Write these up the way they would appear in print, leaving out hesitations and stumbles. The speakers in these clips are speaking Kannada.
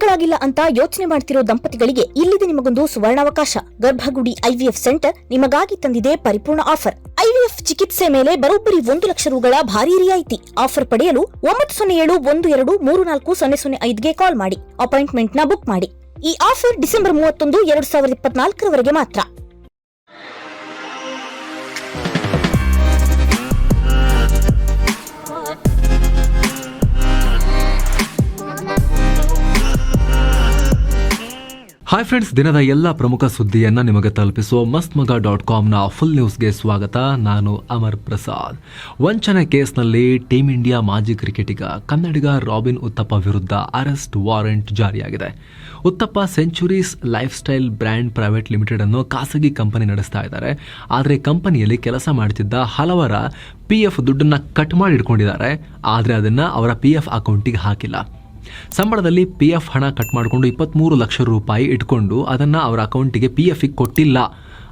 ಮಕ್ಕಳಾಗಿಲ್ಲ ಅಂತ ಯೋಚನೆ ಮಾಡ್ತಿರೋ ದಂಪತಿಗಳಿಗೆ ಇಲ್ಲಿದೆ ನಿಮಗೊಂದು ಸುವರ್ಣಾವಕಾಶ. ಗರ್ಭಗುಡಿ IVF ಸೆಂಟರ್ ನಿಮಗಾಗಿ ತಂದಿದೆ ಪರಿಪೂರ್ಣ ಆಫರ್. IVF ಚಿಕಿತ್ಸೆ ಮೇಲೆ ಬರೋಬ್ಬರಿ 1 ಲಕ್ಷ ರೂಗಳ ಭಾರಿ ರಿಯಾಯಿತಿ. ಆಫರ್ ಪಡೆಯಲು 9071240005ಗೆ ಕಾಲ್ ಮಾಡಿ ಅಪಾಯಿಂಟ್ಮೆಂಟ್ ನ ಬುಕ್ ಮಾಡಿ. ಈ ಆಫರ್ ಡಿಸೆಂಬರ್ 31, 2024 ಮಾತ್ರ. ಹಾಯ್ ಫ್ರೆಂಡ್ಸ್, ದಿನದ ಎಲ್ಲ ಪ್ರಮುಖ ಸುದ್ದಿಯನ್ನ ನಿಮಗೆ ತಲುಪಿಸುವ mastmaga.comನ ಫುಲ್ ನ್ಯೂಸ್ಗೆ ಸ್ವಾಗತ. ನಾನು ಅಮರ್ ಪ್ರಸಾದ್. ವಂಚನೆ ಕೇಸ್ನಲ್ಲಿ ಟೀಮ್ ಇಂಡಿಯಾ ಮಾಜಿ ಕ್ರಿಕೆಟಿಗ ಕನ್ನಡಿಗ ರಾಬಿನ್ ಉತ್ತಪ್ಪ ವಿರುದ್ಧ ಅರೆಸ್ಟ್ ವಾರೆಂಟ್ ಜಾರಿಯಾಗಿದೆ. Uthappa centuries lifestyle brand private limited ಅನ್ನು ಖಾಸಗಿ ಕಂಪನಿ ನಡೆಸ್ತಾ ಇದ್ದಾರೆ. ಆದರೆ ಕಂಪನಿಯಲ್ಲಿ ಕೆಲಸ ಮಾಡುತ್ತಿದ್ದ ಹಲವರ PF ದುಡ್ಡನ್ನ ಕಟ್ ಮಾಡಿ ಇಟ್ಕೊಂಡಿದ್ದಾರೆ. ಆದರೆ ಅದನ್ನ ಅವರ PF ಅಕೌಂಟಿಗೆ ಹಾಕಿಲ್ಲ. ಸಂಬಳದಲ್ಲಿ PF ಹಣ ಕಟ್ ಮಾಡಿಕೊಂಡು 23 ಲಕ್ಷ ರೂಪಾಯಿ ಇಟ್ಕೊಂಡು ಅದನ್ನು ಅವರ ಅಕೌಂಟಿಗೆ PF ಕೊಟ್ಟಿಲ್ಲ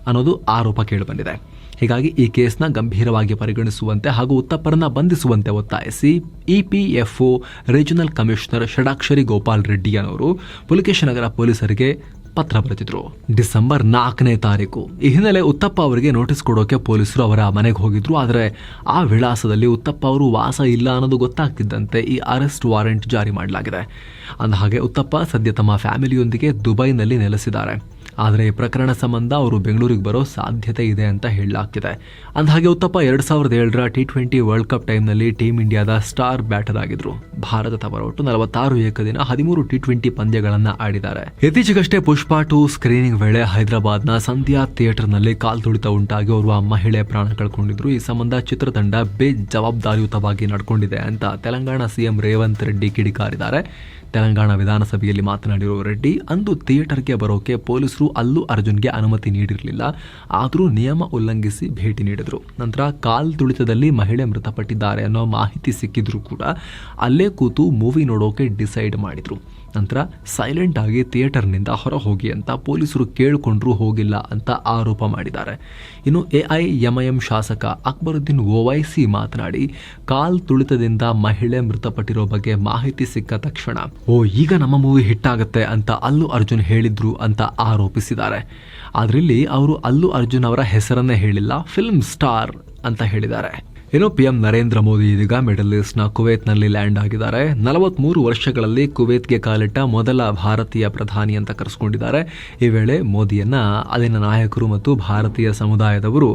ಅನ್ನೋದು ಆರೋಪ ಕೇಳಿಬಂದಿದೆ. ಹೀಗಾಗಿ ಈ ಕೇಸ್ನ ಗಂಭೀರವಾಗಿ ಪರಿಗಣಿಸುವಂತೆ ಹಾಗೂ ಉತ್ತಪ್ಪರನ್ನ ಬಂಧಿಸುವಂತೆ ಒತ್ತಾಯಿಸಿ EPFO regional commissioner Shadakshari Gopal Reddy ಅನ್ನೋರು ಪುಲಿಕೇಶಿನಗರ ಪೊಲೀಸರಿಗೆ ಪತ್ರ ಬರೆದಿದ್ರು. ಡಿಸೆಂಬರ್ 4ನೇ ತಾರೀಕು ಈ ಹಿನ್ನೆಲೆ ಉತ್ತಪ್ಪ ಅವರಿಗೆ ನೋಟಿಸ್ ಕೊಡೋಕೆ ಪೊಲೀಸರು ಅವರ ಮನೆಗೆ ಹೋಗಿದ್ರು. ಆದರೆ ಆ ವಿಳಾಸದಲ್ಲಿ ಉತ್ತಪ್ಪ ಅವರು ವಾಸ ಇಲ್ಲ ಅನ್ನೋದು ಗೊತ್ತಾಗ್ತಿದ್ದಂತೆ ಈ ಅರೆಸ್ಟ್ ವಾರೆಂಟ್ ಜಾರಿ ಮಾಡಲಾಗಿದೆ. ಅಂದಹಾಗೆ ಉತ್ತಪ್ಪ ಸದ್ಯ ತಮ್ಮ ಫ್ಯಾಮಿಲಿಯೊಂದಿಗೆ ದುಬೈನಲ್ಲಿ ನೆಲೆಸಿದ್ದಾರೆ. ಆದರೆ ಈ ಪ್ರಕರಣ ಸಂಬಂಧ ಅವರು ಬೆಂಗಳೂರಿಗೆ ಬರೋ ಸಾಧ್ಯತೆ ಇದೆ ಅಂತ ಹೇಳಲಾಗ್ತಿದೆ. ಅಂದಹಾಗೆ ಉತ್ತಪ್ಪ 2007ರ T20 ವರ್ಲ್ಡ್ ಕಪ್ ಟೈಮ್ನಲ್ಲಿ ಟೀಮ್ ಇಂಡಿಯಾದ ಸ್ಟಾರ್ ಬ್ಯಾಟರ್ ಆಗಿದ್ರು. ಭಾರತ ಹೊರಟು 46 ಏಕದಿನ 13 T20 ಪಂದ್ಯಗಳನ್ನು ಆಡಿದ್ದಾರೆ. ಇತ್ತೀಚೆಗಷ್ಟೇ ಪುಷ್ಪ 2 ಸ್ಕ್ರೀನಿಂಗ್ ವೇಳೆ ಹೈದರಾಬಾದ್ನ ಸಂಧ್ಯಾ ಥಿಯೇಟರ್ನಲ್ಲಿ ಕಾಲ್ತುಳಿತ ಉಂಟಾಗಿ ಓರ್ವ ಮಹಿಳೆ ಪ್ರಾಣ ಕಳ್ಕೊಂಡಿದ್ರು. ಈ ಸಂಬಂಧ ಚಿತ್ರತಂಡ ಬೇಜವಾಬ್ದಾರಿಯುತವಾಗಿ ನಡ್ಕೊಂಡಿದೆ ಅಂತ ತೆಲಂಗಾಣ CM ರೇವಂತ್ ರೆಡ್ಡಿ ಕಿಡಿಕಾರಿದ್ದಾರೆ. ತೆಲಂಗಾಣ ವಿಧಾನಸಭೆಯಲ್ಲಿ ಮಾತನಾಡಿರುವ ರೆಡ್ಡಿ, ಅಂದು ಥಿಯೇಟರ್ಗೆ ಬರೋಕೆ ಪೊಲೀಸರು ಅಲ್ಲು ಅರ್ಜುನ್ಗೆ ಅನುಮತಿ ನೀಡಿರಲಿಲ್ಲ. ಆದರೂ ನಿಯಮ ಉಲ್ಲಂಘಿಸಿ ಭೇಟಿ ನೀಡಿದ್ರು. ನಂತರ ಕಾಲ್ತುಳಿತದಲ್ಲಿ ಮಹಿಳೆ ಮೃತಪಟ್ಟಿದ್ದಾರೆ ಅನ್ನೋ ಮಾಹಿತಿ ಸಿಕ್ಕಿದ್ರು ಕೂಡ ಅಲ್ಲೇ ಕೂತು ಮೂವಿ ನೋಡೋಕೆ ಡಿಸೈಡ್ ಮಾಡಿದ್ರು. ನಂತರ ಸೈಲೆಂಟ್ ಆಗಿ ಥಿಯೇಟರ್ನಿಂದ ಹೊರ ಹೋಗಿ ಅಂತ ಪೊಲೀಸರು ಕೇಳಿಕೊಂಡ್ರೂ ಹೋಗಿಲ್ಲ ಅಂತ ಆರೋಪ ಮಾಡಿದ್ದಾರೆ. ಇನ್ನು AIMIM ಶಾಸಕ ಅಕ್ಬರುದ್ದೀನ್ ಓವೈಸಿ ಮಾತನಾಡಿ, ಕಾಲ್ ತುಳಿತದಿಂದ ಮಹಿಳೆ ಮೃತಪಟ್ಟಿರೋ ಬಗ್ಗೆ ಮಾಹಿತಿ ಸಿಕ್ಕ ತಕ್ಷಣ ಈಗ ನಮ್ಮ ಮೂವಿ ಹಿಟ್ ಆಗುತ್ತೆ ಅಂತ ಅಲ್ಲು ಅರ್ಜುನ್ ಹೇಳಿದ್ರು ಅಂತ ಆರೋಪಿಸಿದ್ದಾರೆ. ಆದ್ರಲ್ಲಿ ಅವರು ಅಲ್ಲು ಅರ್ಜುನ್ ಅವರ ಹೆಸರನ್ನೇ ಹೇಳಿಲ್ಲ, ಫಿಲ್ಮ್ ಸ್ಟಾರ್ ಅಂತ ಹೇಳಿದ್ದಾರೆ. ಇನ್ನು PM ನರೇಂದ್ರ ಮೋದಿ ಇದೀಗ ಮಿಡಲ್ ಈಸ್ಟ್ನ ಕುವೈತ್ನಲ್ಲಿ ಲ್ಯಾಂಡ್ ಆಗಿದ್ದಾರೆ. 43 ವರ್ಷಗಳಲ್ಲಿ ಕುವೈತ್ಗೆ ಕಾಲಿಟ್ಟ ಮೊದಲ ಭಾರತೀಯ ಪ್ರಧಾನಿ ಅಂತ ಕರೆಸ್ಕೊಂಡಿದ್ದಾರೆ. ಈ ವೇಳೆ ಮೋದಿಯನ್ನ ಅಲ್ಲಿನ ನಾಯಕರು ಮತ್ತು ಭಾರತೀಯ ಸಮುದಾಯದವರು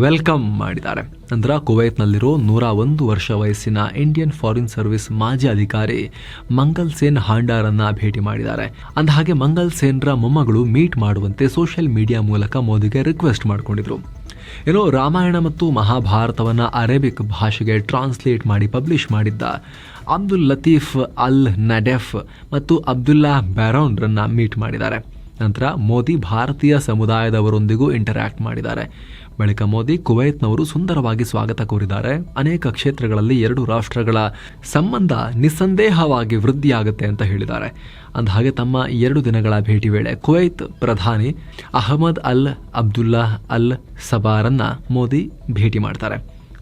ವೆಲ್ಕಮ್ ಮಾಡಿದ್ದಾರೆ. ನಂತರ ಕುವೈತ್ನಲ್ಲಿರೋ 101 ವರ್ಷ ವಯಸ್ಸಿನ ಇಂಡಿಯನ್ ಫಾರಿನ್ ಸರ್ವಿಸ್ ಮಾಜಿ ಅಧಿಕಾರಿ ಮಂಗಲ್ ಸೇನ್ ಹಾಂಡಾರನ್ನ ಭೇಟಿ ಮಾಡಿದ್ದಾರೆ. ಅಂದಹಾಗೆ ಮಂಗಲ್ ಸೇನ್ರ ಮೊಮ್ಮಗಳು ಮೀಟ್ ಮಾಡುವಂತೆ ಸೋಷಿಯಲ್ ಮೀಡಿಯಾ ಮೂಲಕ ಮೋದಿಗೆ ರಿಕ್ವೆಸ್ಟ್ ಮಾಡಿಕೊಂಡಿದ್ರು. ಇನ್ನು ರಾಮಾಯಣ ಮತ್ತು ಮಹಾಭಾರತವನ್ನ ಅರೇಬಿಕ್ ಭಾಷೆಗೆ ಟ್ರಾನ್ಸ್ಲೇಟ್ ಮಾಡಿ ಪಬ್ಲಿಷ್ ಮಾಡಿದ್ದ ಅಬ್ದುಲ್ ಲತೀಫ್ ಅಲ್ ನಡೆಫ್ ಮತ್ತು ಅಬ್ದುಲ್ಲಾ ಬ್ಯಾರೋನ್ರನ್ನ ಮೀಟ್ ಮಾಡಿದ್ದಾರೆ. ನಂತರ ಮೋದಿ ಭಾರತೀಯ ಸಮುದಾಯದವರೊಂದಿಗೂ ಇಂಟರಾಕ್ಟ್ ಮಾಡಿದ್ದಾರೆ. ಬಳಿಕ ಮೋದಿ ಕುವೈತ್ನವರು ಸುಂದರವಾಗಿ ಸ್ವಾಗತ ಕೋರಿದ್ದಾರೆ. ಅನೇಕ ಕ್ಷೇತ್ರಗಳಲ್ಲಿ 2 ರಾಷ್ಟ್ರಗಳ ಸಂಬಂಧ ನಿಸ್ಸಂದೇಹವಾಗಿ ವೃದ್ಧಿಯಾಗುತ್ತೆ ಅಂತ ಹೇಳಿದ್ದಾರೆ. ಅಂದಹಾಗೆ ತಮ್ಮ 2 ದಿನಗಳ ಭೇಟಿ ವೇಳೆ ಕುವೈತ್ ಪ್ರಧಾನಿ ಅಹಮದ್ ಅಲ್ ಅಬ್ದುಲ್ಲಾ ಅಲ್ ಸಬಾರನ್ನ ಮೋದಿ ಭೇಟಿ ಮಾಡ್ತಾರೆ.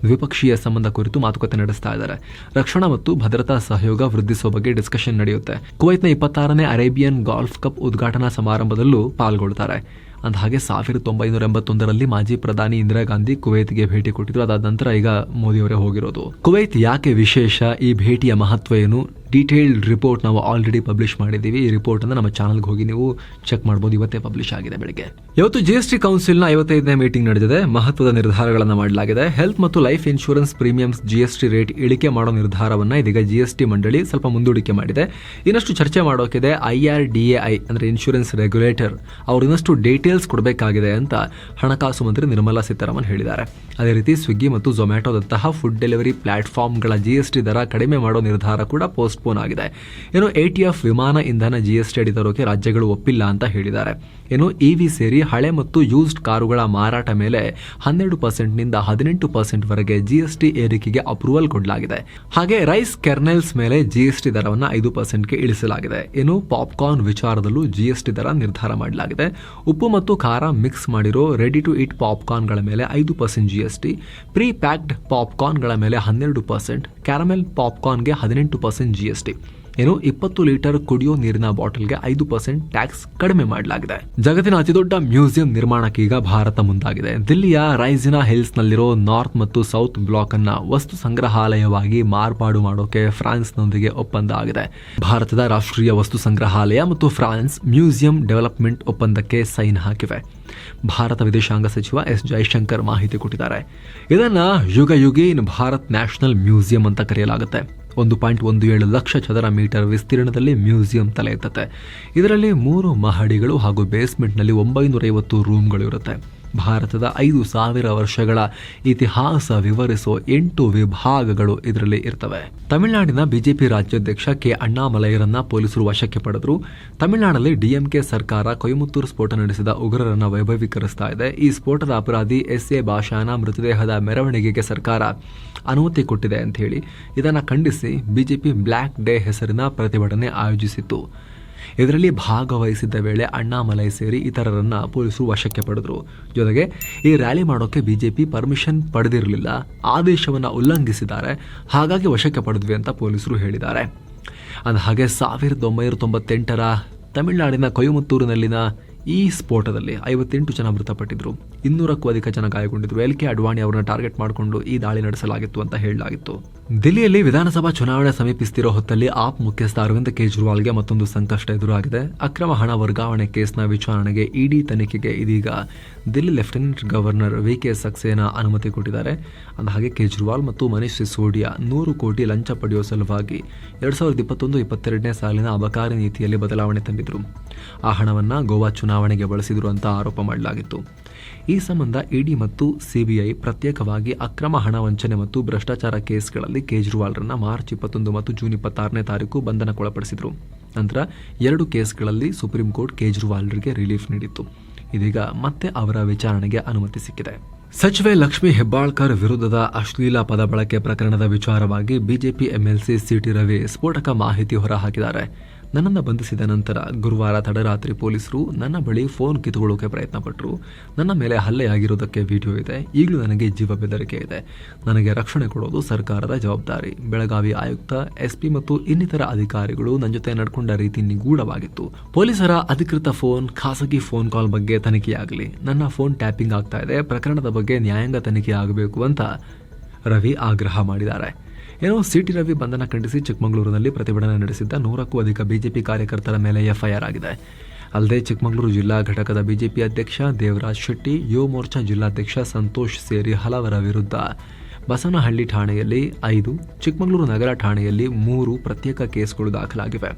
ದ್ವಿಪಕ್ಷೀಯ ಸಂಬಂಧ ಕುರಿತು ಮಾತುಕತೆ ನಡೆಸ್ತಾ ಇದ್ದಾರೆ. ರಕ್ಷಣಾ ಮತ್ತು ಭದ್ರತಾ ಸಹಯೋಗ ವೃದ್ಧಿಸುವ ಬಗ್ಗೆ ಡಿಸ್ಕಷನ್ ನಡೆಯುತ್ತೆ. ಕುವೈತ್ನ 26ನೇ ಅರೇಬಿಯನ್ ಗಾಲ್ಫ್ ಕಪ್ ಉದ್ಘಾಟನಾ ಸಮಾರಂಭದಲ್ಲೂ ಪಾಲ್ಗೊಳ್ತಾರೆ. ಅಂದಹಾಗೆ 1981ರಲ್ಲಿ ಮಾಜಿ ಪ್ರಧಾನಿ ಇಂದಿರಾ ಗಾಂಧಿ ಕುವೈತ್ಗೆ ಭೇಟಿ ಕೊಟ್ಟಿದ್ರು. ಅದಾದ ನಂತರ ಈಗ ಮೋದಿ ಅವರೇ ಹೋಗಿರೋದು. ಕುವೈತ್ ಯಾಕೆ ವಿಶೇಷ, ಈ ಭೇಟಿಯ ಮಹತ್ವ ಏನು, ಡೀಟೇಲ್ಡ್ ರಿಪೋರ್ಟ್ ನಾವು ಆಲ್ರೆಡಿ ಪಬ್ಲಿಷ್ ಮಾಡಿದ್ದೀವಿ. ಈ ರಿಪೋರ್ಟ್ ಅನ್ನು ನಮ್ಮ ಚಾನಲ್ಗೆ ಹೋಗಿ ನೀವು ಚೆಕ್ ಮಾಡಬಹುದು. ಇವತ್ತೇ ಪಬ್ಲಿಷ್ ಆಗಿದೆ ಬೆಳಗ್ಗೆ. ಇವತ್ತು GST ಕೌನ್ಸಿಲ್ನ 55ನೇ ಮೀಟಿಂಗ್ ನಡೆದಿದೆ. ಮಹತ್ವದ ನಿರ್ಧಾರಗಳನ್ನು ಮಾಡಲಾಗಿದೆ. ಹೆಲ್ತ್ ಮತ್ತು life insurance premiums GST rate ಇಳಿಕೆ ಮಾಡೋ ನಿರ್ಧಾರವನ್ನ ಇದೀಗ GST ಮಂಡಳಿ ಸ್ವಲ್ಪ ಮುಂದೂಡಿಕೆ ಮಾಡಿದೆ. ಇನ್ನಷ್ಟು ಚರ್ಚೆ ಮಾಡೋಕಿದೆ. IRDAI ಅಂದ್ರೆ ಇನ್ಶೂರೆನ್ಸ್ ರೆಗ್ಯುಲೇಟರ್ ಅವರು ಇನ್ನಷ್ಟು ಡೀಟೇಲ್ಸ್ ಕೊಡಬೇಕಾಗಿದೆ ಅಂತ ಹಣಕಾಸು ಮಂತ್ರಿ ನಿರ್ಮಲಾ ಸೀತಾರಾಮನ್ ಹೇಳಿದ್ದಾರೆ. ಅದೇ ರೀತಿ ಸ್ವಿಗ್ಗಿ ಮತ್ತು ಝೊಮ್ಯಾಟೋದಂತಹ ಫುಡ್ ಡೆಲಿವರಿ ಪ್ಲಾಟ್ಫಾರ್ಮ್ಗಳ GST ದರ ಕಡಿಮೆ ಮಾಡೋ ನಿರ್ಧಾರ ಕೂಡ ಪೋಸ್ಟ್ಪೋನ್ ಆಗಿದೆ. ಇನ್ನು ATF ವಿಮಾನ ಇಂಧನ GST ಅಡಿ ತರೋಕೆ ರಾಜ್ಯಗಳು ಒಪ್ಪಿಲ್ಲ ಅಂತ ಹೇಳಿದ್ದಾರೆ. ಇನ್ನು EV ಸೇರಿ ಹಳೆ ಮತ್ತು ಯೂಸ್ಡ್ ಕಾರುಗಳ ಮಾರಾಟ ಮೇಲೆ 12% ನಿಂದ 18% ವರೆಗೆ GST ಏರಿಕೆಗೆ ಅಪ್ರೂವಲ್ ಕೊಡಲಾಗಿದೆ. ಹಾಗೆ ರೈಸ್ ಕೆರ್ನೆಲ್ಸ್ ಮೇಲೆ GST ದರವನ್ನು 5%ಗೆ ಇಳಿಸಲಾಗಿದೆ. ಇನ್ನು ಪಾಪ್ಕಾರ್ನ್ ವಿಚಾರದಲ್ಲೂ GST ದರ ನಿರ್ಧಾರ ಮಾಡಲಾಗಿದೆ. ಉಪ್ಪು ಮತ್ತು ಖಾರ ಮಿಕ್ಸ್ ಮಾಡಿರೋ ರೆಡಿ ಟು ಈಟ್ ಪಾಪ್ಕಾರ್ನ್ಗಳ ಮೇಲೆ 5% GST, ಪ್ರೀ ಪ್ಯಾಕ್ಡ್ ಪಾಪ್ಕಾರ್ನ್ಗಳ ಮೇಲೆ 12%, ಕ್ಯಾರಮೆಲ್ ಪಾಪ್ಕಾರ್ನ್ಗೆ 18% GST. 20 ಲೀಟರ್ ಕುಡಿಯೋ ನೀರಿನ ಬಾಟಲ್ಗೆ 5% ಟ್ಯಾಕ್ಸ್ ಕಡಿಮೆ ಮಾಡಲಾಗಿದೆ. ಜಗತ್ತಿನ ಅತಿದೊಡ್ಡ ಮ್ಯೂಸಿಯಂ ನಿರ್ಮಾಣಕ್ಕೆ ಈಗ ಭಾರತ ಮುಂದಾಗಿದೆ. ದಿಲ್ಲಿಯ ರೈಸಿನಾ ಹಿಲ್ಸ್ ನಲ್ಲಿರೋ ನಾರ್ತ್ ಮತ್ತು ಸೌತ್ ಬ್ಲಾಕ್ ಅನ್ನ ವಸ್ತು ಸಂಗ್ರಹಾಲಯವಾಗಿ ಮಾರ್ಪಾಡು ಮಾಡೋಕೆ ಫ್ರಾನ್ಸ್ನೊಂದಿಗೆ ಒಪ್ಪಂದ ಆಗಿದೆ. ಭಾರತದ ರಾಷ್ಟ್ರೀಯ ವಸ್ತು ಸಂಗ್ರಹಾಲಯ ಮತ್ತು ಫ್ರಾನ್ಸ್ ಮ್ಯೂಸಿಯಂ ಡೆವಲಪ್ಮೆಂಟ್ ಒಪ್ಪಂದಕ್ಕೆ ಸೈನ್ ಹಾಕಿವೆ. ಭಾರತ ವಿದೇಶಾಂಗ ಸಚಿವ ಎಸ್ ಜೈಶಂಕರ್ ಮಾಹಿತಿ ಕೊಟ್ಟಿದ್ದಾರೆ. ಇದನ್ನ ಯುಗ ಇನ್ ಭಾರತ್ ನ್ಯಾಷನಲ್ ಮ್ಯೂಸಿಯಂ ಅಂತ ಕರೆಯಲಾಗುತ್ತೆ. 1.17 ಲಕ್ಷ ಚದರ ಮೀಟರ್ ವಿಸ್ತೀರ್ಣದಲ್ಲಿ ಮ್ಯೂಸಿಯಂ ತಲೆ ಎತ್ತುತ್ತೆ. ಇದರಲ್ಲಿ 3 ಮಹಡಿಗಳು ಹಾಗೂ ಬೇಸ್ಮೆಂಟ್ನಲ್ಲಿ 950 ರೂಮ್ಗಳು ಇರುತ್ತೆ. ಭಾರತದ 5,000 ವರ್ಷಗಳ ಇತಿಹಾಸ ವಿವರಿಸೋ 8 ವಿಭಾಗಗಳು ಇದರಲ್ಲಿ ಇರ್ತವೆ. ತಮಿಳುನಾಡಿನ ಬಿಜೆಪಿ ರಾಜ್ಯಾಧ್ಯಕ್ಷ ಕೆ ಅಣ್ಣಾಮಲೈರನ್ನ ಪೊಲೀಸರು ವಶಕ್ಕೆ ಪಡೆದರು. ತಮಿಳುನಾಡಲ್ಲಿ ಡಿಎಂಕೆ ಸರ್ಕಾರ ಕೊಯಮತ್ತೂರು ಸ್ಫೋಟ ನಡೆಸಿದ ಉಗ್ರರನ್ನ ವೈಭವೀಕರಿಸ್ತಾ ಇದೆ. ಈ ಸ್ಫೋಟದ ಅಪರಾಧಿ ಎಸ್.ಎ. ಭಾಷಾನ ಮೃತದೇಹದ ಮೆರವಣಿಗೆಗೆ ಸರ್ಕಾರ ಅನುಮತಿ ಕೊಟ್ಟಿದೆ ಅಂತ ಹೇಳಿ ಇದನ್ನು ಖಂಡಿಸಿ ಬಿಜೆಪಿ ಬ್ಲ್ಯಾಕ್ ಡೇ ಹೆಸರಿನ ಪ್ರತಿಭಟನೆ ಆಯೋಜಿಸಿತ್ತು. ಇದರಲ್ಲಿ ಭಾಗವಹಿಸಿದ್ದ ವೇಳೆ ಅಣ್ಣಾಮಲೈ ಸೇರಿ ಇತರರನ್ನ ಪೊಲೀಸರು ವಶಕ್ಕೆ ಪಡೆದರು. ಜೊತೆಗೆ ಈ ರ್ಯಾಲಿ ಮಾಡೋಕೆ ಬಿಜೆಪಿ ಪರ್ಮಿಷನ್ ಪಡೆದಿರಲಿಲ್ಲ, ಆದೇಶವನ್ನು ಉಲ್ಲಂಘಿಸಿದ್ದಾರೆ, ಹಾಗಾಗಿ ವಶಕ್ಕೆ ಪಡೆದ್ವಿ ಅಂತ ಪೊಲೀಸರು ಹೇಳಿದ್ದಾರೆ. ಅಂದಹಾಗೆ 1998ರ ತಮಿಳುನಾಡಿನ ಕೊಯಮತ್ತೂರಿನಲ್ಲಿನ ಈ ಸ್ಫೋಟದಲ್ಲಿ 58 ಜನ ಮೃತಪಟ್ಟಿದ್ರು, 200ಕ್ಕೂ ಅಧಿಕ ಜನ ಗಾಯಗೊಂಡಿದ್ರು. ಎಲ್ ಕೆ ಅಡ್ವಾಣಿ ಅವರನ್ನ ಟಾರ್ಗೆಟ್ ಮಾಡಿಕೊಂಡು ಈ ದಾಳಿ ನಡೆಸಲಾಗಿತ್ತು ಅಂತ ಹೇಳಲಾಗಿತ್ತು. ದಿಲ್ಲಿಯಲ್ಲಿ ವಿಧಾನಸಭಾ ಚುನಾವಣೆ ಸಮೀಪಿಸುತ್ತಿರೋ ಹೊತ್ತಲ್ಲಿ ಆಪ್ ಮುಖ್ಯಸ್ಥ ಅರವಿಂದ್ ಕೇಜ್ರಿವಾಲ್ಗೆ ಮತ್ತೊಂದು ಸಂಕಷ್ಟ ಎದುರಾಗಿದೆ. ಅಕ್ರಮ ಹಣ ವರ್ಗಾವಣೆ ಕೇಸ್ನ ವಿಚಾರಣೆಗೆ ಇಡಿ ತನಿಖೆಗೆ ಇದೀಗ Delhi lieutenant governor VK. Saxena ಅನುಮತಿ ಕೊಟ್ಟಿದ್ದಾರೆ. ಅಂದಹಾಗೆ ಕೇಜ್ರಿವಾಲ್ ಮತ್ತು ಮನೀಶ್ ಸಿಸೋಡಿಯಾ 100 ಕೋಟಿ ಲಂಚ ಪಡೆಯುವ ಸಲುವಾಗಿ 2021-22ನೇ ಸಾಲಿನ ಅಬಕಾರಿ ನೀತಿಯಲ್ಲಿ ಬದಲಾವಣೆ ತಂದಿದ್ರು. ಆ ಹಣವನ್ನು ಗೋವಾ ಚುನಾವಣೆಗೆ ಬಳಸಿದ್ರು ಅಂತ ಆರೋಪ ಮಾಡಲಾಗಿತ್ತು. ಈ ಸಂಬಂಧ ಇಡಿ ಮತ್ತು ಸಿಬಿಐ ಪ್ರತ್ಯೇಕವಾಗಿ ಅಕ್ರಮ ಹಣ ವಂಚನೆ ಮತ್ತು ಭ್ರಷ್ಟಾಚಾರ ಕೇಸ್ಗಳಲ್ಲಿ ಕೇಜ್ರಿವಾಲ್ರನ್ನ ಮಾರ್ಚ್ 21 ಮತ್ತು ಜೂನ್ 26ನೇ ತಾರೀಕು ಬಂಧನಕ್ಕೊಳಪಡಿಸಿದ್ರು. ನಂತರ 2 ಕೇಸ್ಗಳಲ್ಲಿ ಸುಪ್ರೀಂ ಕೋರ್ಟ್ ಕೇಜ್ರಿವಾಲ್ರಿಗೆ ರಿಲೀಫ್ ನೀಡಿತ್ತು. ಇದೀಗ ಮತ್ತೆ ಅವರ ವಿಚಾರಣೆಗೆ ಅನುಮತಿ ಸಿಕ್ಕಿದೆ. ಸಚಿವೆ ಲಕ್ಷ್ಮಿ ಹೆಬ್ಬಾಳ್ಕರ್ ವಿರುದ್ಧದ ಅಶ್ಲೀಲ ಪದ ಬಳಕೆ ಪ್ರಕರಣದ ವಿಚಾರವಾಗಿ ಬಿಜೆಪಿ ಎಂಎಲ್ಸಿ ಸಿಟಿ ರವಿ ಸ್ಫೋಟಕ ಮಾಹಿತಿ ಹೊರಹಾಕಿದ್ದಾರೆ. ನನ್ನನ್ನು ಬಂಧಿಸಿದ ನಂತರ ಗುರುವಾರ ತಡರಾತ್ರಿ ಪೊಲೀಸರು ನನ್ನ ಬಳಿ ಫೋನ್ ಕಿತ್ತುಕೊಳ್ಳೋಕೆ ಪ್ರಯತ್ನ ಪಟ್ಟರು. ನನ್ನ ಮೇಲೆ ಹಲ್ಲೆಯಾಗಿರೋದಕ್ಕೆ ವಿಡಿಯೋ ಇದೆ. ಈಗಲೂ ನನಗೆ ಜೀವ ಬೆದರಿಕೆ ಇದೆ. ನನಗೆ ರಕ್ಷಣೆ ಕೊಡೋದು ಸರ್ಕಾರದ ಜವಾಬ್ದಾರಿ. ಬೆಳಗಾವಿ ಆಯುಕ್ತ, ಎಸ್ಪಿ ಮತ್ತು ಇನ್ನಿತರ ಅಧಿಕಾರಿಗಳು ನನ್ನ ಜೊತೆ ನಡ್ಕೊಂಡ ರೀತಿ ನಿಗೂಢವಾಗಿತ್ತು. ಪೊಲೀಸರ ಅಧಿಕೃತ ಫೋನ್, ಖಾಸಗಿ ಫೋನ್ ಕಾಲ್ ಬಗ್ಗೆ ತನಿಖೆಯಾಗಲಿ. ನನ್ನ ಫೋನ್ ಟ್ಯಾಪಿಂಗ್ ಆಗ್ತಾ ಇದೆ. ಪ್ರಕರಣದ ಬಗ್ಗೆ ನ್ಯಾಯಾಂಗ ತನಿಖೆ ಆಗಬೇಕು ಅಂತ ರವಿ ಆಗ್ರಹ ಮಾಡಿದ್ದಾರೆ. ಸಿಟಿ ರವಿ ಬಂಧನ ಖಂಡಿಸಿ ಚಿಕ್ಕಮಗಳೂರಿನಲ್ಲಿ ಪ್ರತಿಭಟನೆ ನಡೆಸಿದ್ದ 100ಕ್ಕೂ ಅಧಿಕ ಬಿಜೆಪಿ ಕಾರ್ಯಕರ್ತರ ಮೇಲೆ ಎಫ್ಐಆರ್ ಆಗಿದೆ. ಅಲ್ಲದೆ ಚಿಕ್ಕಮಗಳೂರು ಜಿಲ್ಲಾ ಘಟಕದ ಬಿಜೆಪಿ ಅಧ್ಯಕ್ಷ ದೇವರಾಜ್ ಶೆಟ್ಟಿ, ಯುವ ಮೋರ್ಚಾ ಜಿಲ್ಲಾಧ್ಯಕ್ಷ ಸಂತೋಷ್ ಸೇರಿ ಹಲವರ ವಿರುದ್ಧ ಬಸವನಹಳ್ಳಿ ಠಾಣೆಯಲ್ಲಿ 5, ಚಿಕ್ಕಮಗಳೂರು ನಗರ ಠಾಣೆಯಲ್ಲಿ 3 ಪ್ರತ್ಯೇಕ ಕೇಸ್ಗಳು ದಾಖಲಾಗಿವೆ.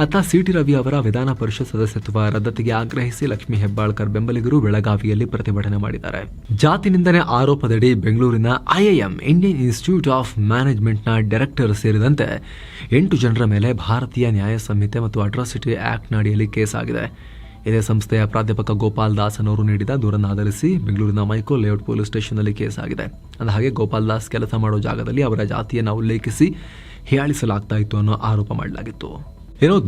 ಅತ್ತ ಸಿಟಿ ರವಿ ಅವರ ವಿಧಾನ ಪರಿಷತ್ ಸದಸ್ಯತ್ವ ರದ್ದತಿಗೆ ಆಗ್ರಹಿಸಿ ಲಕ್ಷ್ಮಿ ಹೆಬ್ಬಾಳ್ಕರ್ ಬೆಂಬಲಿಗರು ಬೆಳಗಾವಿಯಲ್ಲಿ ಪ್ರತಿಭಟನೆ ಮಾಡಿದ್ದಾರೆ. ಜಾತಿ ನಿಂದನೆ ಆರೋಪದಡಿ ಬೆಂಗಳೂರಿನ ಐಐಎಂ ಇಂಡಿಯನ್ ಇನ್ಸ್ಟಿಟ್ಯೂಟ್ ಆಫ್ ಮ್ಯಾನೇಜ್ಮೆಂಟ್ನ ಡೈರೆಕ್ಟರ್ ಸೇರಿದಂತೆ 8 ಜನರ ಮೇಲೆ ಭಾರತೀಯ ನ್ಯಾಯ ಸಂಹಿತೆ ಮತ್ತು ಅಟ್ರಾಸಿಟಿ ಆಕ್ಟ್ನ ಅಡಿಯಲ್ಲಿ ಕೇಸ್ ಆಗಿದೆ. ಇದೇ ಸಂಸ್ಥೆಯ ಪ್ರಾಧ್ಯಾಪಕ ಗೋಪಾಲ್ ದಾಸ್ ಅನ್ನೋರು ನೀಡಿದ ದೂರನ್ನು ಆಧರಿಸಿ ಬೆಂಗಳೂರಿನ ಮೈಕೋ ಲೇಔಟ್ ಪೊಲೀಸ್ ಸ್ಟೇಷನ್ನಲ್ಲಿ ಕೇಸ್ ಆಗಿದೆ. ಅಂದಹಾಗೆ ಗೋಪಾಲ್ ದಾಸ್ ಕೆಲಸ ಮಾಡೋ ಜಾಗದಲ್ಲಿ ಅವರ ಜಾತಿಯನ್ನು ಉಲ್ಲೇಖಿಸಿ ಹೀಯಾಳಿಸಲಾಗ್ತಾ ಇತ್ತು ಅನ್ನೋ ಆರೋಪ ಮಾಡಲಾಗಿತ್ತು.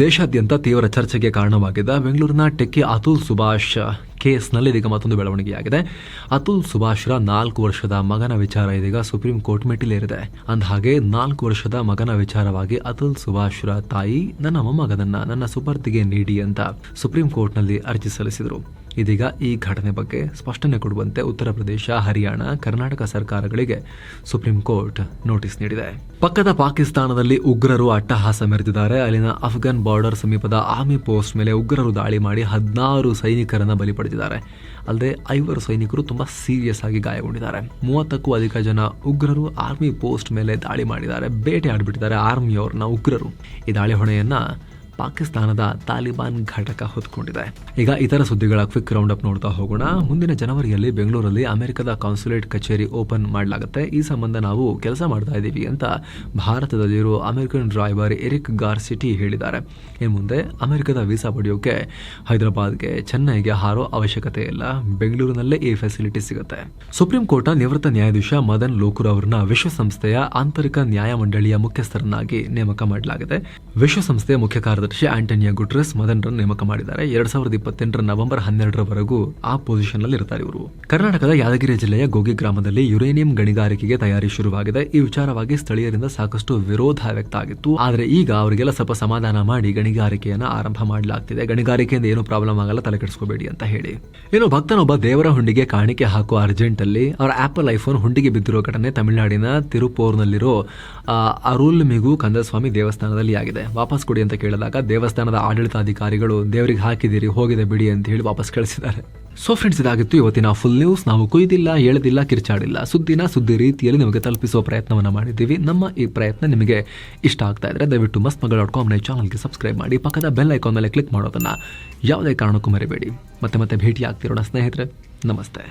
ದೇಶಾದ್ಯಂತ ತೀವ್ರ ಚರ್ಚೆಗೆ ಕಾರಣವಾಗಿದ್ದ ಬೆಂಗಳೂರಿನ ಟೆಕ್ಕಿ ಅತುಲ್ ಸುಭಾಷ್ ಕೇಸ್ನಲ್ಲಿ ಇದೀಗ ಮತ್ತೊಂದು ಬೆಳವಣಿಗೆಯಾಗಿದೆ. ಅತುಲ್ ಸುಭಾಷ್ರ 4 ವರ್ಷದ ಮಗನ ವಿಚಾರ ಇದೀಗ ಸುಪ್ರೀಂ ಕೋರ್ಟ್ ಮೆಟ್ಟಿಲೇರಿದೆ. ಅಂದಹಾಗೆ 4 ವರ್ಷದ ಮಗನ ವಿಚಾರವಾಗಿ ಅತುಲ್ ಸುಭಾಷ್ರ ತಾಯಿ ನನ್ನ ಮೊಮ್ಮಗನನ್ನ ನನ್ನ ಸುಪರ್ದಿಗೆ ನೀಡಿ ಅಂತ ಸುಪ್ರೀಂ ಕೋರ್ಟ್ನಲ್ಲಿ ಅರ್ಜಿ ಸಲ್ಲಿಸಿದರು. ಇದೀಗ ಈ ಘಟನೆ ಬಗ್ಗೆ ಸ್ಪಷ್ಟನೆ ಕೊಡುವಂತೆ ಉತ್ತರ ಪ್ರದೇಶ, ಹರಿಯಾಣ, ಕರ್ನಾಟಕ ಸರ್ಕಾರಗಳಿಗೆ ಸುಪ್ರೀಂ ಕೋರ್ಟ್ ನೋಟಿಸ್ ನೀಡಿದೆ. ಪಕ್ಕದ ಪಾಕಿಸ್ತಾನದಲ್ಲಿ ಉಗ್ರರು ಅಟ್ಟಹಾಸ ಮೆರೆದಿದ್ದಾರೆ. ಅಲ್ಲಿನ ಅಫ್ಘಾನ್ ಬಾರ್ಡರ್ ಸಮೀಪದ ಆರ್ಮಿ ಪೋಸ್ಟ್ ಮೇಲೆ ಉಗ್ರರು ದಾಳಿ ಮಾಡಿ 16 ಸೈನಿಕರನ್ನ ಬಲಿ ಪಡೆದಿದ್ದಾರೆ. ಅಲ್ಲದೆ 5 ಸೈನಿಕರು ತುಂಬಾ ಸೀರಿಯಸ್ ಆಗಿ ಗಾಯಗೊಂಡಿದ್ದಾರೆ. 30ಕ್ಕೂ ಅಧಿಕ ಜನ ಉಗ್ರರು ಆರ್ಮಿ ಪೋಸ್ಟ್ ಮೇಲೆ ದಾಳಿ ಮಾಡಿದ್ದಾರೆ, ಬೇಟೆ ಆಡ್ಬಿಟ್ಟಿದ್ದಾರೆ ಆರ್ಮಿಯವ್ರನ್ನ ಉಗ್ರರು. ಈ ದಾಳಿ ಹೊಣೆಯನ್ನ ಪಾಕಿಸ್ತಾನದ ತಾಲಿಬಾನ್ ಘಟಕ ಹೊತ್ಕೊಂಡಿದೆ. ಈಗ ಇತರ ಸುದ್ದಿಗಳ ಕ್ವಿಕ್ ರೌಂಡ್ ಅಪ್ ನೋಡ್ತಾ ಹೋಗೋಣ. ಮುಂದಿನ ಜನವರಿಯಲ್ಲಿ ಬೆಂಗಳೂರಲ್ಲಿ ಅಮೆರಿಕದ ಕಾನ್ಸುಲೇಟ್ ಕಚೇರಿ ಓಪನ್ ಮಾಡಲಾಗುತ್ತೆ. ಈ ಸಂಬಂಧ ನಾವು ಕೆಲಸ ಮಾಡ್ತಾ ಇದ್ದೀವಿ ಅಂತ ಭಾರತದಲ್ಲಿರುವ ಅಮೆರಿಕನ್ ರಾಯಭಾರಿ ಎರಿಕ್ ಗಾರ್ಸಿಟಿ ಹೇಳಿದ್ದಾರೆ. ಇನ್ನು ಮುಂದೆ ಅಮೆರಿಕದ ವೀಸಾ ಪಡೆಯೋಕೆ ಹೈದರಾಬಾದ್ಗೆ, ಚೆನ್ನೈಗೆ ಹಾರೋ ಅವಶ್ಯಕತೆ ಇಲ್ಲ. ಬೆಂಗಳೂರಿನಲ್ಲೇ ಈ ಫೆಸಿಲಿಟಿ ಸಿಗುತ್ತೆ. ಸುಪ್ರೀಂ ಕೋರ್ಟ್ನ ನಿವೃತ್ತ ನ್ಯಾಯಾಧೀಶ ಮದನ್ ಲೋಕುರ್ ಅವರನ್ನ ವಿಶ್ವಸಂಸ್ಥೆಯ ಆಂತರಿಕ ನ್ಯಾಯಮಂಡಳಿಯ ಮುಖ್ಯಸ್ಥರನ್ನಾಗಿ ನೇಮಕ ಮಾಡಲಾಗಿದೆ. ವಿಶ್ವಸಂಸ್ಥೆಯ ಮುಖ್ಯ ಕಾರ್ಯದರ್ಶಿ ಕಾರ್ಯದರ್ಶಿ ಆಂಟೋನಿಯೋ ಗುಟೆರಸ್ ಮೊದಲರನ್ನು ನೇಮಕ ಮಾಡಿದ್ದಾರೆ. 2028 ನವೆಂಬರ್ 12ರವರೆಗೂ ಆ ಪೊಸಿಷನ್ ನಲ್ಲಿ ಇರ್ತಾರೆ ಇವರು. ಕರ್ನಾಟಕದ ಯಾದಗಿರಿ ಜಿಲ್ಲೆಯ ಗೋಗಿ ಗ್ರಾಮದಲ್ಲಿ ಯುರೇನಿಯಂ ಗಣಿಗಾರಿಕೆಗೆ ತಯಾರಿ ಶುರುವಾಗಿದೆ. ಈ ವಿಚಾರವಾಗಿ ಸ್ಥಳೀಯರಿಂದ ಸಾಕಷ್ಟು ವಿರೋಧ ವ್ಯಕ್ತ ಆಗಿತ್ತು. ಆದರೆ ಈಗ ಅವರಿಗೆಲ್ಲ ಸ್ವಲ್ಪ ಸಮಾಧಾನ ಮಾಡಿ ಗಣಿಗಾರಿಕೆಯನ್ನ ಆರಂಭ ಮಾಡಲಾಗ್ತಿದೆ. ಗಣಿಗಾರಿಕೆಯಿಂದ ಏನು ಪ್ರಾಬ್ಲಮ್ ಆಗಲ್ಲ, ತಲೆ ಕೆಡಿಸ್ಕೋಬೇಡಿ ಅಂತ ಹೇಳಿ. ಇನ್ನು ಭಕ್ತನೊಬ್ಬ ದೇವರ ಹುಂಡಿಗೆ ಕಾಣಿಕೆ ಹಾಕುವ ಅರ್ಜೆಂಟ್ ಅಲ್ಲಿ ಅವರ ಆಪಲ್ ಐಫೋನ್ ಹುಂಡಿಗೆ ಬಿದ್ದಿರೋ ಘಟನೆ ತಮಿಳುನಾಡಿನ ತಿರುಪೂರ್ನಲ್ಲಿರೋ ಅರುಳ್ಮಿಗು ಕಂದಸ್ವಾಮಿ ದೇವಸ್ಥಾನದಲ್ಲಿ ಆಗಿದೆ. ವಾಪಸ್ ಕೊಡಿ ಅಂತ ಕೇಳಿದಾಗ ದೇವಸ್ಥಾನದ ಆಡಳಿತಾಧಿಕಾರಿಗಳು ದೇವರಿಗೆ ಹಾಕಿದಿರಿ, ಹೋಗಿದೆ ಬಿಡಿ ಅಂತ ಹೇಳಿ ವಾಪಸ್ ಕಳಿಸಿದ್ದಾರೆ. ಸೊ ಫ್ರೆಂಡ್ಸ್, ಇದಾಗಿತ್ತು ಇವತ್ತಿನ ಫುಲ್ ನ್ಯೂಸ್. ನಾವು ಕೊಯ್ದಿಲ್ಲ, ಎಳೆದಿಲ್ಲ, ಕಿರ್ಚಾಡಿಲ್ಲ, ಸುದ್ದಿ ರೀತಿಯಲ್ಲಿ ನಿಮಗೆ ತಲುಪಿಸುವ ಪ್ರಯತ್ನವನ್ನು ಮಾಡಿದ್ದೀವಿ. ನಮ್ಮ ಈ ಪ್ರಯತ್ನ ನಿಮಗೆ ಇಷ್ಟ ಆಗ್ತಾ ಇದ್ರೆ ದಯವಿಟ್ಟು mastmaga.com ಚಾನಲ್ಗೆ ಸಬ್ಸ್ಕ್ರೈಬ್ ಮಾಡಿ. ಪಕ್ಕದ ಬೆಲ್ ಐಕಾನ್ ಮೇಲೆ ಕ್ಲಿಕ್ ಮಾಡೋದನ್ನ ಯಾವುದೇ ಕಾರಣಕ್ಕೂ ಮರಿಬೇಡಿ. ಮತ್ತೆ ಭೇಟಿ ಆಗ್ತಿರೋಣ ಸ್ನೇಹಿತರೆ. ನಮಸ್ತೆ.